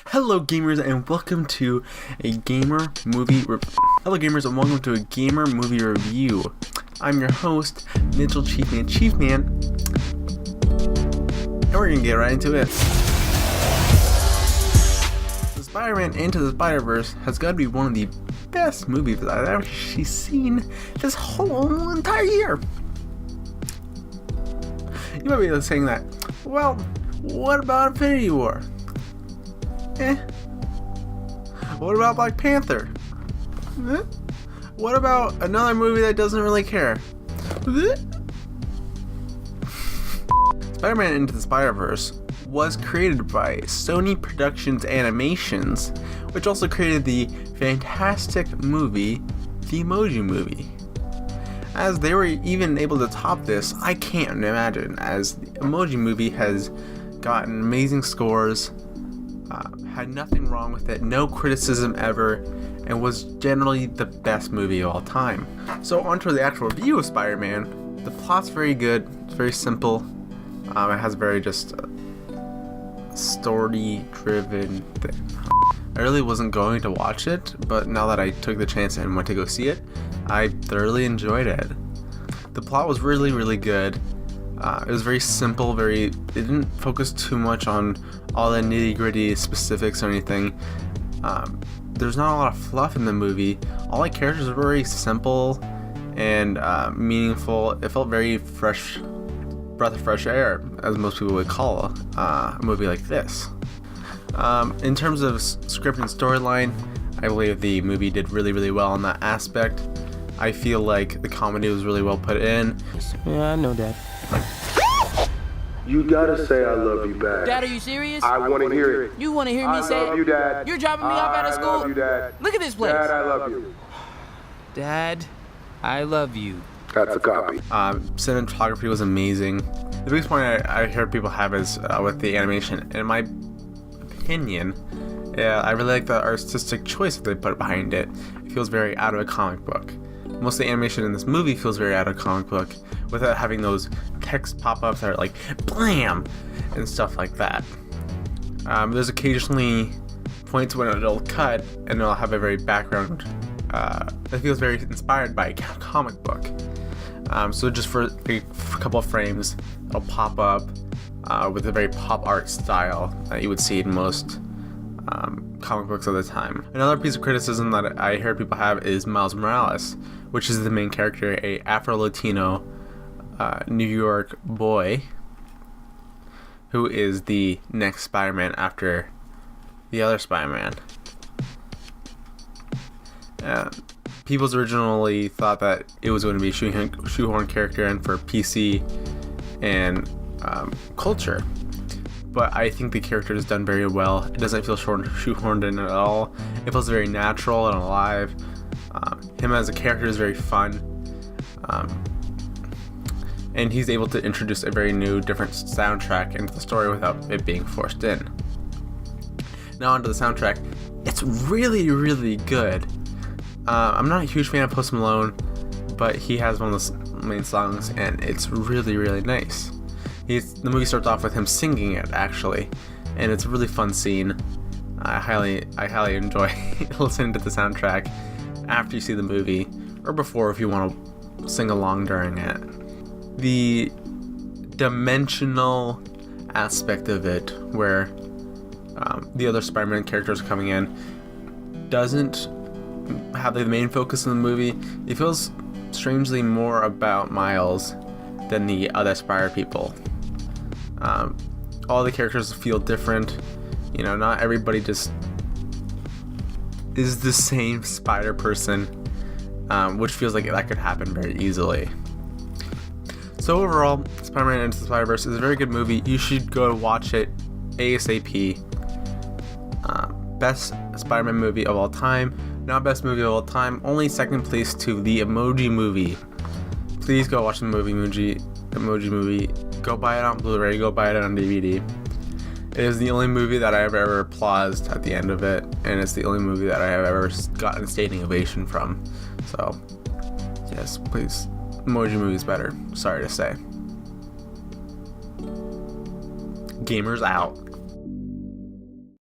Hello gamers and welcome to a gamer movie review. I'm your host, Mitchell Chiefman, and we're gonna get right into it. The Spider-Man Into the Spider-Verse has got to be one of the best movies that I've actually seen this whole entire year. You might be saying that, well, what about Infinity War? What about Black Panther? What about another movie that doesn't really care? Spider-Man Into the Spider-Verse was created by Sony Productions Animations, which also created the fantastic movie, The Emoji Movie. As they were even able to top this, I can't imagine, as The Emoji Movie has gotten amazing scores, had nothing wrong with it, no criticism ever, and was generally the best movie of all time. So onto the actual review of Spider-Man. The plot's very good, it's very simple, it has very just story-driven thing. I really wasn't going to watch it, but now that I took the chance and went to go see it, I thoroughly enjoyed it. The plot was really, really good. It was very simple, it didn't focus too much on all the nitty-gritty specifics or anything. There's not a lot of fluff in the movie. All the characters were very simple and meaningful. It felt very fresh, breath of fresh air, as most people would call a movie like this. In terms of script and storyline, I believe the movie did really, really well on that aspect. I feel like the comedy was really well put in. Yeah, I know that. You gotta say I love you back. Dad, are you serious? I wanna hear it. You wanna hear me say it? I love you, Dad. You're dropping me off out of school? I love you, Dad. Look at this place. Dad, I love you. Dad, I love you. That's a copy. Cinematography was amazing. The biggest point I heard people have is with the animation. In my opinion, I really like the artistic choice that they put behind it. It feels very out of a comic book. Most of the animation in this movie feels very out of comic book, without having those text pop-ups that are like BLAM and stuff like that. There's occasionally points when it'll cut and it'll have a very background that feels very inspired by a comic book. So just for a couple of frames, it'll pop up with a very pop art style that you would see in most comic books of the time. Another piece of criticism that I heard people have is Miles Morales, which is the main character, a Afro-Latino New York boy who is the next Spider-Man after the other Spider-Man. People originally thought that it was going to be a shoehorn character and for PC and culture. But I think the character is done very well. It doesn't feel shoehorned in at all. It feels very natural and alive. Him as a character is very fun. And he's able to introduce a very new, different soundtrack into the story without it being forced in. Now onto the soundtrack. It's really, really good. I'm not a huge fan of Post Malone, but he has one of the main songs, and it's really, really nice. The movie starts off with him singing it, actually, and it's a really fun scene. I highly enjoy listening to the soundtrack after you see the movie, or before if you want to sing along during it. The dimensional aspect of it, where the other Spider-Man characters are coming in, doesn't have the main focus in the movie. It feels strangely more about Miles than the other Spider people. All the characters feel different. You know, not everybody just is the same Spider person, which feels like that could happen very easily. So overall, Spider-Man Into the Spider-Verse is a very good movie. You should go watch it ASAP. Best Spider-Man movie of all time. Not best movie of all time. Only second place to The Emoji Movie. Please go watch the Emoji Movie. Go buy it on Blu-ray. Go buy it on DVD. It is the only movie that I have ever applauded at the end of it, and it's the only movie that I have ever gotten a standing ovation from. So, yes, please. Emoji Movie's better. Sorry to say. Gamers out.